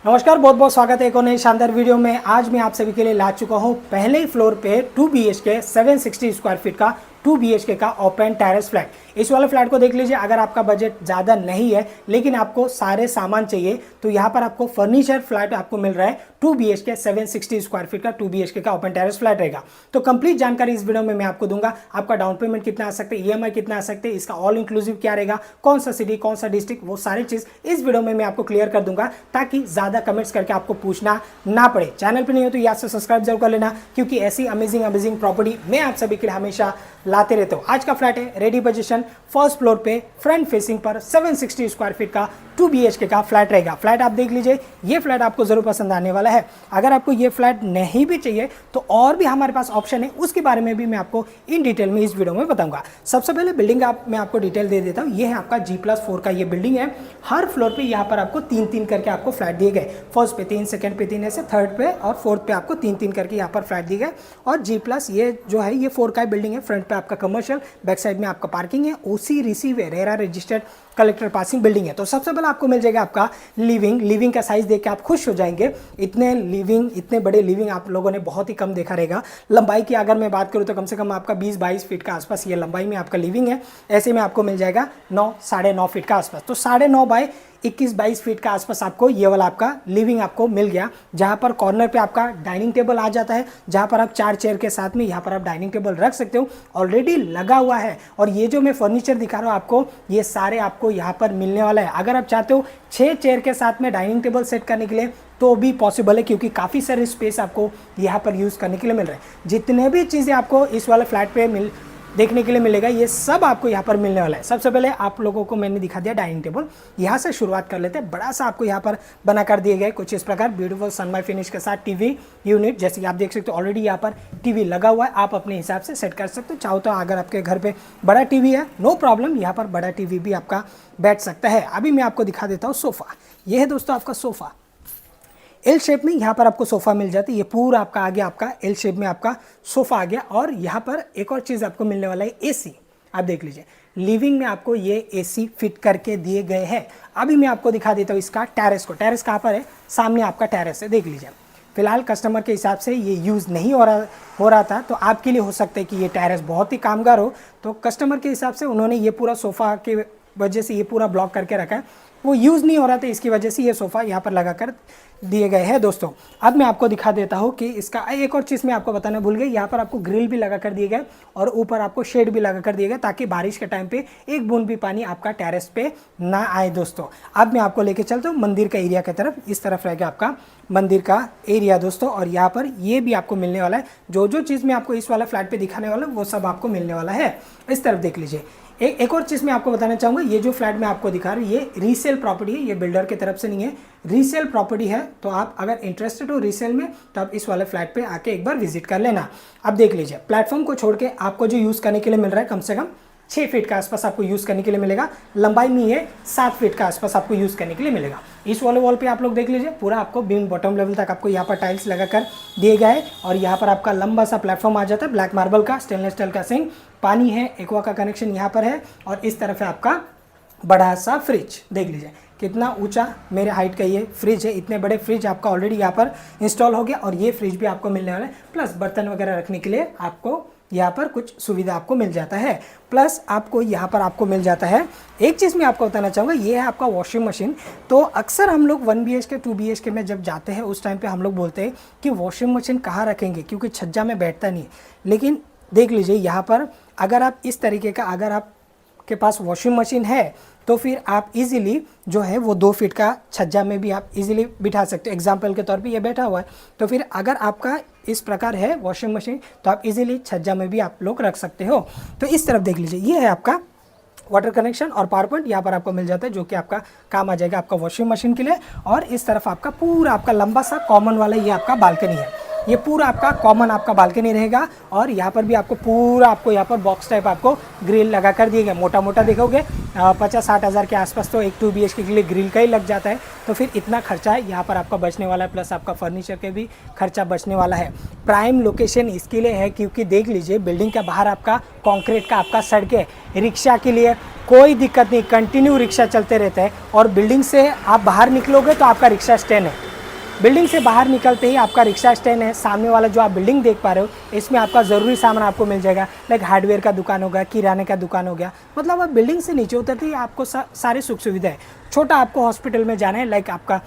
नमस्कार, बहुत बहुत स्वागत है एक और नई शानदार वीडियो में। आज मैं आप सभी के लिए ला चुका हूं पहले ही फ्लोर पे 2 BHK 760 स्क्वायर फीट का 2 BHK का ओपन टेरेस फ्लैट। इस वाले फ्लैट को देख लीजिए। अगर आपका बजट ज़्यादा नहीं है लेकिन आपको सारे सामान चाहिए तो यहाँ पर आपको फर्नीचर फ्लैट आपको मिल रहा है। 2 BHK 760 स्क्वायर फीट का 2 BHK का ओपन टेरेस फ्लैट रहेगा। तो कंप्लीट जानकारी इस वीडियो में मैं आपको दूंगा। आपका डाउन पेमेंट कितना आ सकता है, EMI कितना आ सकते हैं, इसका ऑल इंक्लूसिव क्या रहेगा, कौन सा सिटी, कौन सा डिस्ट्रिक्ट, वो सारी चीज़ इस वीडियो में मैं आपको क्लियर कर दूंगा ताकि ज़्यादा कमेंट्स करके आपको पूछना ना पड़े। चैनल पर नहीं हो तो यहाँ से सब्सक्राइब जरूर कर लेना, क्योंकि ऐसी अमेजिंग प्रॉपर्टी मैं आप सभी के लिए हमेशा लाते रहते हो। आज का फ्लैट है रेडी पोजीशन, फर्स्ट फ्लोर पे फ्रंट फेसिंग पर 760 स्क्वायर फीट का 2 BHK का फ्लैट रहेगा। फ्लैट आप देख लीजिए, ये फ्लैट आपको जरूर पसंद आने वाला है। अगर आपको ये फ्लैट नहीं भी चाहिए तो और भी हमारे पास ऑप्शन है, उसके बारे में भी मैं आपको इन डिटेल में इस वीडियो में बताऊंगा। सबसे पहले बिल्डिंग मैं आपको डिटेल दे देता हूँ। ये है आपका G+4 का ये बिल्डिंग है। हर फ्लोर पे यहाँ पर आपको 3-3 करके आपको फ्लैट दिए गए। फर्स्ट पे 3, सेकंड पे 3, ऐसे थर्ड पे और फोर्थ पे आपको 3-3 करके यहाँ पर फ्लैट दिए गए। और G+ ये जो है ये 4 का बिल्डिंग है। फ्रंट पे आपका कमर्शियल, बैक साइड में आपका पार्किंग है, OC रिसीव है, RERA registered collector passing building है। तो सबसे पहले आपको मिल जाएगा आपका लिविंग का साइज देख के आप खुश हो जाएंगे। इतने बड़े लिविंग आप लोगों ने बहुत ही कम देखा रहेगा। लंबाई की अगर मैं बात करूं तो कम से कम आपका 20-22 फीट का आसपास ये लंबाई में आपका लिविंग है। ऐसे में आपको मिल जाएगा 9-9.5 फीट का आसपास। तो 9.5 बाय 21-22 फीट का आसपास आपको ये वाला आपका लिविंग आपको मिल गया, जहां पर कॉर्नर पे आपका डाइनिंग टेबल आ जाता है, जहां पर आप 4 चेयर के साथ में यहाँ पर आप डाइनिंग टेबल रख सकते हो, ऑलरेडी लगा हुआ है। और ये जो मैं फर्नीचर दिखा रहा हूँ आपको, ये सारे आपको यहाँ पर मिलने वाला है। अगर आप चाहते हो 6 चेयर के साथ में डाइनिंग टेबल सेट करने के लिए तो भी पॉसिबल है, क्योंकि काफ़ी सारे स्पेस आपको यहाँ पर यूज़ करने के लिए मिल रहा है। जितने भी चीज़ें आपको इस वाले फ्लैट पे देखने के लिए मिलेगा, ये सब आपको यहाँ पर मिलने वाला है। सबसे पहले आप लोगों को मैंने दिखा दिया डाइनिंग टेबल। यहाँ से शुरुआत कर लेते हैं। बड़ा सा आपको यहाँ पर बना कर दिए गए कुछ इस प्रकार ब्यूटीफुल सनमाई फिनिश के साथ टीवी यूनिट, जैसे कि आप देख सकते हो ऑलरेडी यहाँ पर टीवी लगा हुआ है। आप अपने हिसाब से सेट कर सकते हो। चाहो तो अगर आपके घर पे बड़ा टीवी है, नो प्रॉब्लम, यहाँ पर बड़ा टीवी भी आपका बैठ सकता है। अभी मैं आपको दिखा देता हूँ सोफ़ा। ये है दोस्तों आपका सोफ़ा। एल शेप में यहाँ पर आपको सोफ़ा मिल जाती है। ये पूरा आपका आ गया, आपका एल शेप में आपका सोफ़ा आ गया। और यहाँ पर एक और चीज़ आपको मिलने वाला है, AC। आप देख लीजिए, लिविंग में आपको ये AC फिट करके दिए गए हैं। अभी मैं आपको दिखा देता हूँ इसका टेरेस को। टेरेस कहाँ पर है? सामने आपका टेरेस है, देख लीजिए। फिलहाल कस्टमर के हिसाब से ये यूज़ नहीं हो रहा था, तो आपके लिए हो सकता है कि ये टेरेस बहुत ही कामगार हो। तो कस्टमर के हिसाब से उन्होंने ये पूरा सोफ़ा के वजह से ये पूरा ब्लॉक करके रखा है। वो यूज़ नहीं हो रहा था, इसकी वजह से ये सोफ़ा यहाँ पर लगा कर दिए गए हैं दोस्तों। अब मैं आपको दिखा देता हूँ कि इसका एक और चीज़ मैं आपको बताना भूल गई। यहाँ पर आपको ग्रिल भी लगा कर दिए गए और ऊपर आपको शेड भी लगा कर दिए गए, ताकि बारिश के टाइम पे एक बूंद भी पानी आपका टेरेस पे ना आए दोस्तों। अब मैं आपको लेके चलता हूँ मंदिर का एरिया की तरफ। इस तरफ रहेगा आपका मंदिर का एरिया दोस्तों। और यहाँ पर ये भी आपको मिलने वाला है। जो चीज़ मैं आपको इस वाला फ्लैट पे दिखाने वाला हूँ वो सब आपको मिलने वाला है। इस तरफ देख लीजिए। एक और चीज़ मैं आपको बताना चाहूँगा, ये जो फ्लैट मैं आपको दिखा रहा हूँ ये रीसेल प्रॉपर्टी है। ये बिल्डर की तरफ से नहीं है, रीसेल प्रॉपर्टी है। तो आप अगर इंटरेस्टेड हो रीसेल में तो आप इस वाले फ्लैट पे आके एक बार विजिट कर लेना। अब देख लीजिए, प्लेटफॉर्म को छोड़ के आपको जो यूज़ करने के लिए मिल रहा है कम से कम 6 फीट का आसपास आपको यूज़ करने के लिए मिलेगा। लंबाई में ये 7 फीट का आसपास आपको यूज़ करने के लिए मिलेगा। इस वाले वॉल पे आप लोग देख लीजिए, पूरा आपको बीम बॉटम लेवल तक आपको यहाँ पर टाइल्स लगाकर दिए गए हैं। और यहाँ पर आपका लंबा सा प्लेटफॉर्म आ जाता है, ब्लैक मार्बल का, स्टेनलेस स्टील का सिंक, पानी है, एक्वा का कनेक्शन यहाँ पर है। और इस तरफ है आपका बड़ा सा फ्रिज। देख लीजिए कितना ऊंचा मेरे हाइट का ये फ्रिज है। इतने बड़े फ्रिज आपका ऑलरेडी यहाँ पर इंस्टॉल हो गया। और ये फ्रिज भी आपको मिलने वाला है। प्लस बर्तन वगैरह रखने के लिए आपको यहाँ पर कुछ सुविधा आपको मिल जाता है। प्लस आपको यहाँ पर आपको मिल जाता है, एक चीज़ मैं आपको बताना चाहूँगा, ये है आपका वॉशिंग मशीन। तो अक्सर हम लोग 1 BHK 2 BHK में जब जाते हैं उस टाइम पे हम लोग बोलते हैं कि वॉशिंग मशीन कहाँ रखेंगे, क्योंकि छज्जा में बैठता नहीं। लेकिन देख लीजिए यहाँ पर अगर आप इस तरीके का अगर आपके पास वॉशिंग मशीन है तो फिर आप इजीली जो है वो 2 फीट का छज्जा में भी आप इजीली बिठा सकते हो। एग्जाम्पल के तौर पे ये बैठा हुआ है, तो फिर अगर आपका इस प्रकार है वॉशिंग मशीन तो आप इजीली छज्जा में भी आप लोग रख सकते हो। तो इस तरफ देख लीजिए, ये है आपका वाटर कनेक्शन और पावर पॉइंट यहाँ पर आपको मिल जाता है, जो कि आपका काम आ जाएगा आपका वॉशिंग मशीन के लिए। और इस तरफ आपका पूरा आपका लंबा सा कॉमन वाला ये आपका बालकनी है। ये पूरा आपका कॉमन आपका बालकनी रहेगा। और यहाँ पर भी आपको पूरा आपको यहाँ पर बॉक्स टाइप आपको ग्रिल लगा कर दिए गए। मोटा मोटा देखोगे 50-60 हज़ार के आसपास तो एक 2 BHK के लिए ग्रिल का ही लग जाता है। तो फिर इतना खर्चा है यहाँ पर आपका बचने वाला है, प्लस आपका फर्नीचर के भी खर्चा बचने वाला है। प्राइम लोकेशन इसके लिए है क्योंकि देख लीजिए बिल्डिंग के बाहर आपका कंक्रीट का आपका सड़क है। रिक्शा के लिए कोई दिक्कत नहीं, कंटिन्यू रिक्शा चलते रहते हैं। और बिल्डिंग से आप बाहर निकलोगे तो आपका रिक्शा स्टैंड है, बिल्डिंग से बाहर निकलते ही आपका रिक्शा स्टैंड है, सामने वाला जो आप बिल्डिंग देख पा रहे हो इसमें आपका ज़रूरी सामान आपको मिल जाएगा, लाइक हार्डवेयर का दुकान हो गया, किराने का दुकान हो गया। मतलब आप बिल्डिंग से नीचे उतरते ही आपको सारी सुख सुविधाएं। छोटा आपको हॉस्पिटल में जाना है, लाइक आपका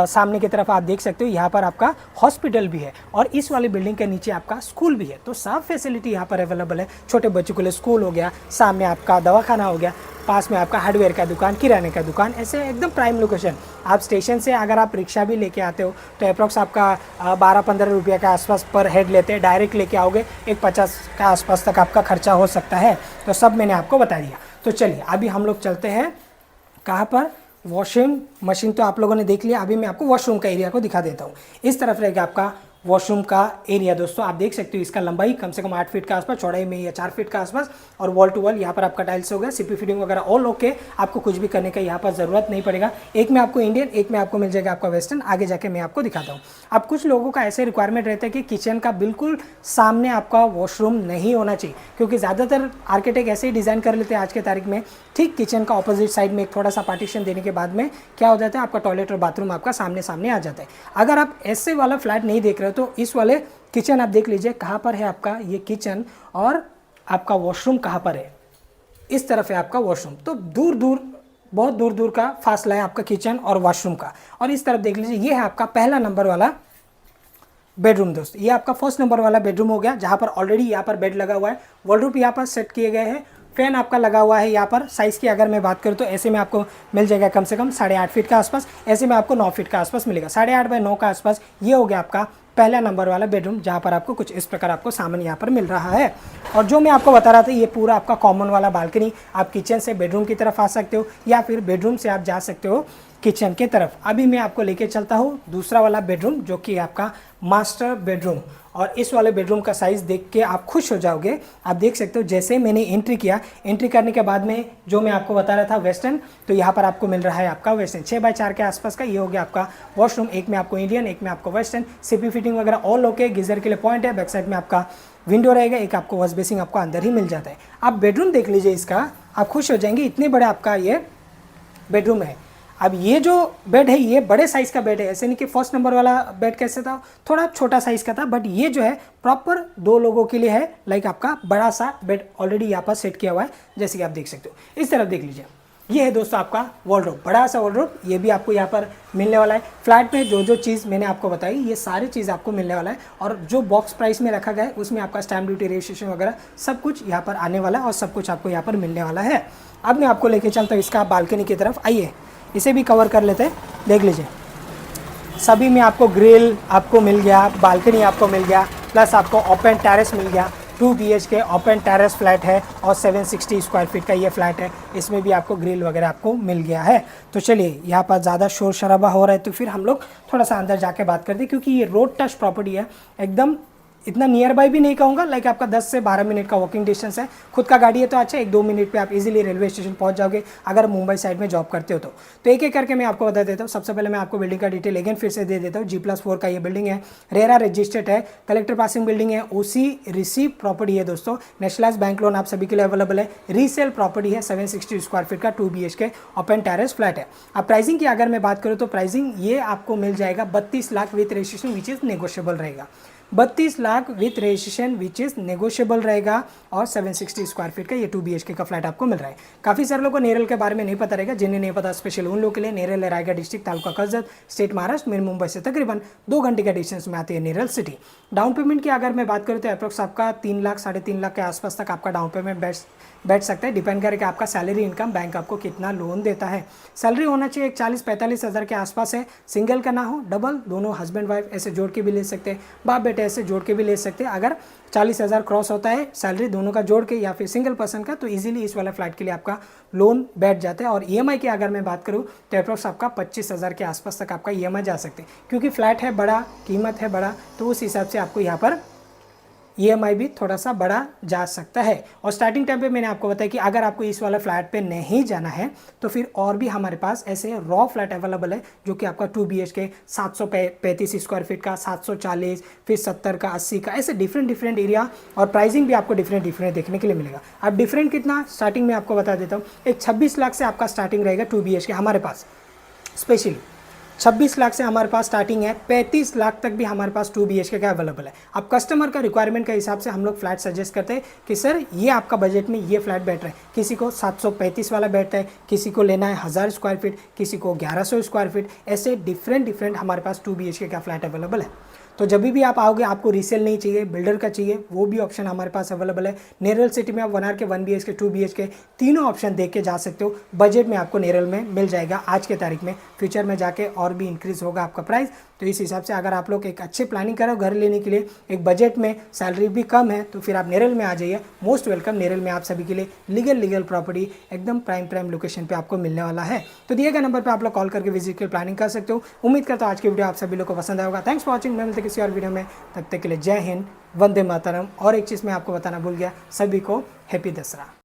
सामने की तरफ आप देख सकते हो यहाँ पर आपका हॉस्पिटल भी है और इस वाली बिल्डिंग के नीचे आपका स्कूल भी है। तो सब फैसिलिटी यहाँ पर अवेलेबल है। छोटे बच्चों के लिए स्कूल हो गया, सामने आपका दवाखाना हो गया, पास में आपका हार्डवेयर का दुकान, किराने का दुकान, ऐसे एकदम प्राइम लोकेशन। आप स्टेशन से अगर आप रिक्शा भी लेके आते हो तो अप्रॉक्स आपका 12-15 रुपये के आसपास पर हेड लेते हैं। डायरेक्ट लेके आओगे 150 के आसपास तक आपका खर्चा हो सकता है। तो सब मैंने आपको बता दिया। तो चलिए अभी हम लोग चलते हैं कहाँ पर, वॉशिंग मशीन तो आप लोगों ने देख लिया। अभी मैं आपको वॉशरूम का एरिया को दिखा देता हूँ। इस तरफ रहेगा आपका वॉशरूम का एरिया। दोस्तों आप देख सकते हो इसका लंबाई कम से कम 8 फीट के आसपास, चौड़ाई में या 4 फीट के आसपास, और वॉल टू वॉल यहाँ पर आपका टाइल्स हो गया, सीपी फिटिंग वगैरह ऑल ओके। आपको कुछ भी करने का यहाँ पर ज़रूरत नहीं पड़ेगा। एक में आपको इंडियन, एक में आपको मिल जाएगा आपका वेस्टर्न। आगे जाके मैं आपको दिखाता हूँ। अब कुछ लोगों का ऐसे रिक्वायरमेंट रहता है कि किचन का बिल्कुल सामने आपका वॉशरूम नहीं होना चाहिए, क्योंकि ज़्यादातर आर्किटेक्ट ऐसे ही डिज़ाइन कर लेते हैं आज के तारीख में। ठीक किचन का ऑपोजिट साइड में एक थोड़ा सा पार्टीशन देने के बाद में क्या हो जाता है, आपका टॉयलेट और बाथरूम आपका सामने सामने आ जाता है। अगर आप ऐसे वाला फ्लैट नहीं देख रहे हो तो इस वाले किचन आप देख लीजिए कहाँ पर है आपका ये किचन और आपका वॉशरूम कहाँ पर है। इस तरफ है आपका वॉशरूम। तो दूर दूर, बहुत दूर दूर का फासला है आपका किचन और वॉशरूम का। और इस तरफ देख लीजिए ये है आपका पहला नंबर वाला बेडरूम। दोस्त ये आपका फर्स्ट नंबर वाला बेडरूम हो गया, जहाँ पर ऑलरेडी यहाँ पर बेड लगा हुआ है, वॉलरूफ यहाँ पर सेट किए गए हैं, फैन आपका लगा हुआ है यहाँ पर। साइज़ की अगर मैं बात करूँ तो ऐसे में आपको मिल जाएगा कम से कम 8.5 फीट के आसपास, ऐसे में आपको 9 फीट के आसपास मिलेगा। 8.5 बाय 9 के आसपास ये हो गया आपका पहला नंबर वाला बेडरूम, जहाँ पर आपको कुछ इस प्रकार आपको सामान यहाँ पर मिल रहा है। और जो मैं आपको बता रहा था ये पूरा आपका कॉमन वाला बालकनी, आप किचन से बेडरूम की तरफ आ सकते हो या फिर बेडरूम से आप जा सकते हो किचन की तरफ। अभी मैं आपको लेके चलता हूँ दूसरा वाला बेडरूम, जो कि आपका मास्टर बेडरूम। और इस वाले बेडरूम का साइज़ देख के आप खुश हो जाओगे। आप देख सकते हो जैसे मैंने एंट्री किया, एंट्री करने के बाद में जो मैं आपको बता रहा था वेस्टर्न, तो यहाँ पर आपको मिल रहा है आपका वेस्टर्न 6 बाय 4 के आसपास का। ये हो गया आपका वॉशरूम। एक में आपको इंडियन, एक में आपको वेस्टर्न, सीपी फिटिंग वगैरह ऑल ओके। गीजर के लिए पॉइंट है, बैक साइड में आपका विंडो रहेगा, एक आपको वॉश बेसिंग आपको अंदर ही मिल जाता है। आप बेडरूम देख लीजिए इसका, आप खुश हो जाएंगे, इतने बड़े आपका ये बेडरूम है। अब ये जो बेड है ये बड़े साइज़ का बेड है, ऐसे नहीं कि फर्स्ट नंबर वाला बेड कैसे था थोड़ा छोटा साइज़ का था, बट ये जो है प्रॉपर 2 लोगों के लिए है। लाइक आपका बड़ा सा बेड ऑलरेडी यहाँ पर सेट किया हुआ है, जैसे कि आप देख सकते हो। इस तरफ देख लीजिए, ये है दोस्तों आपका वॉलड्रॉप, बड़ा सा वॉलड्रॉप। ये भी आपको यहाँ पर मिलने वाला है। फ्लैट में जो जो चीज़ मैंने आपको बताई ये सारी चीज़ आपको मिलने वाला है। और जो बॉक्स प्राइस में रखा गया है उसमें आपका स्टैम्प ड्यूटी, रजिस्ट्रेशन वगैरह सब कुछ यहाँ पर आने वाला है और सब कुछ आपको यहाँ पर मिलने वाला है। अब मैं आपको लेके चलता हूँ इसका बालकनी की तरफ। आइए इसे भी कवर कर लेते हैं। देख लीजिए सभी में आपको ग्रिल आपको मिल गया, बालकनी आपको मिल गया, प्लस आपको ओपन टेरेस मिल गया। 2 BHK ओपन टेरेस फ्लैट है और 760 स्क्वायर फीट का ये फ्लैट है। इसमें भी आपको ग्रिल वगैरह आपको मिल गया है। तो चलिए यहाँ पर ज़्यादा शोर शराबा हो रहा है तो फिर हम लोग थोड़ा सा अंदर जाके बात करते हैं, क्योंकि ये रोड टच प्रॉपर्टी है, एकदम इतना नियर बाय भी नहीं कहूँगा, लाइक आपका 10 से 12 मिनट का वॉकिंग डिस्टेंस है। खुद का गाड़ी है तो अच्छा 1-2 मिनट पे आप इजीली रेलवे स्टेशन पहुंच जाओगे अगर मुंबई साइड में जॉब करते हो तो एक एक करके मैं आपको बता देता हूँ। सबसे पहले मैं आपको बिल्डिंग का डिटेल अगेन फिर से दे देता हूँ। G+4 का ये बिल्डिंग है, रेरा रजिस्टर्ड है, कलेक्टर पासिंग बिल्डिंग है, OC रिसीव प्रॉपर्टी है दोस्तों, नेशनलाइज बैंक लोन आप सभी के लिए अवेलेबल है, रीसेल प्रॉपर्टी है, 760 स्क्वायर फीट का 2 BHK ओपन टेरेस फ्लैट है। अब प्राइसिंग की अगर मैं बात करूँ तो प्राइसिंग ये आपको मिल जाएगा 32 lakh with registration which is negotiable रहेगा। 32 lakh with registration which is negotiable रहेगा और 760 स्क्वायर फीट का ये 2 BHK का फ्लैट आपको मिल रहा है। काफ़ी सारे लोगों को नेरल के बारे में नहीं पता रहेगा, जिन्हें नहीं पता स्पेशल उन लोगों के लिए। नेरल है Raigarh district, taluka Karjat, state Maharashtra, main Mumbai से तकरीबन 2 घंटे का डिस्टेंस में आती है नेरल सिटी। डाउन पेमेंट की अगर मैं बात करूँ तो अप्रोक्स आपका 3 लाख 3.5 लाख के आसपास तक आपका डाउन पेमेंट बैठ सकता है। डिपेंड करेगा आपका सैलरी इनकम, बैंक आपको कितना लोन देता है। सैलरी होना चाहिए एक 40-45 हज़ार के आसपास है। सिंगल का ना हो, डबल, दोनों हस्बैंड वाइफ ऐसे जोड़ के भी ले सकते हैं, बाप बेटे ऐसे जोड़ के भी ले सकते हैं। अगर 40,000 क्रॉस होता है सैलरी दोनों का जोड़ के या फिर सिंगल पर्सन का, तो इजीली इस वाला फ्लैट के लिए आपका लोन बैठ जाता है। और EMI की अगर मैं बात करूँ तो अप्रोक्स आपका 25,000 के आसपास तक आपका EMI जा सकते हैं, क्योंकि फ्लैट है बड़ा, कीमत है बड़ा, तो उस हिसाब से आपको यहाँ पर EMI भी थोड़ा सा बड़ा जा सकता है। और स्टार्टिंग टाइम पे मैंने आपको बताया कि अगर आपको इस वाला फ्लैट पे नहीं जाना है तो फिर और भी हमारे पास ऐसे रॉ फ्लैट अवेलेबल है, जो कि आपका 2 BHK 735 स्क्वायर फीट का, 740, फिर 70 का, 80 का, ऐसे डिफरेंट एरिया और प्राइसिंग भी आपको डिफरेंट देखने के लिए मिलेगा। अब डिफरेंट कितना, स्टार्टिंग में आपको बता देता हूँ, एक 26 लाख से आपका स्टार्टिंग रहेगा 2 BHK हमारे पास स्पेशली 26 लाख से हमारे पास स्टार्टिंग है, 35 लाख तक भी हमारे पास 2 BHK का अवेलेबल है। अब कस्टमर का रिक्वायरमेंट के हिसाब से हम लोग फ्लैट सजेस्ट करते हैं कि सर ये आपका बजट में ये फ्लैट बैठ रहा है। किसी को 735 वाला बैठता है, किसी को लेना है 1000 स्क्वायर फीट, किसी को 1100 स्क्वायर फीट, ऐसे डिफरेंट हमारे पास 2 BHK का फ्लैट अवेलेबल है। तो जब भी आप आओगे, आपको रीसेल नहीं चाहिए, बिल्डर का चाहिए, वो भी ऑप्शन हमारे पास अवेलेबल है। नेरल सिटी में आप 1 RK 1 BHK 2 BHK तीनों ऑप्शन देख के जा सकते हो। बजट में आपको नेरल में मिल जाएगा आज के तारीख में। फ्यूचर में जाके और भी इंक्रीज होगा आपका प्राइस। तो इस हिसाब से अगर आप लोग एक अच्छे प्लानिंग करो घर लेने के लिए, एक बजट में, सैलरी भी कम है, तो फिर आप नेरल में आ जाइए। Most welcome. नेरल में आप सभी के लिए लीगल प्रॉपर्टी एकदम प्राइम लोकेशन पे आपको मिलने वाला है। तो दिए गए नंबर पे आप लोग कॉल करके विजिट कर प्लानिंग कर सकते हो। उम्मीद करता हूँ आज की वीडियो आप सभी लोग को पसंद आएगा। Thanks for watching. मैं मिलते किसी और वीडियो में, तब तक के लिए जय हिंद, वंदे मातरम। और एक चीज़ मैं आपको बताना भूल गया, सभी को हैप्पी दशहरा।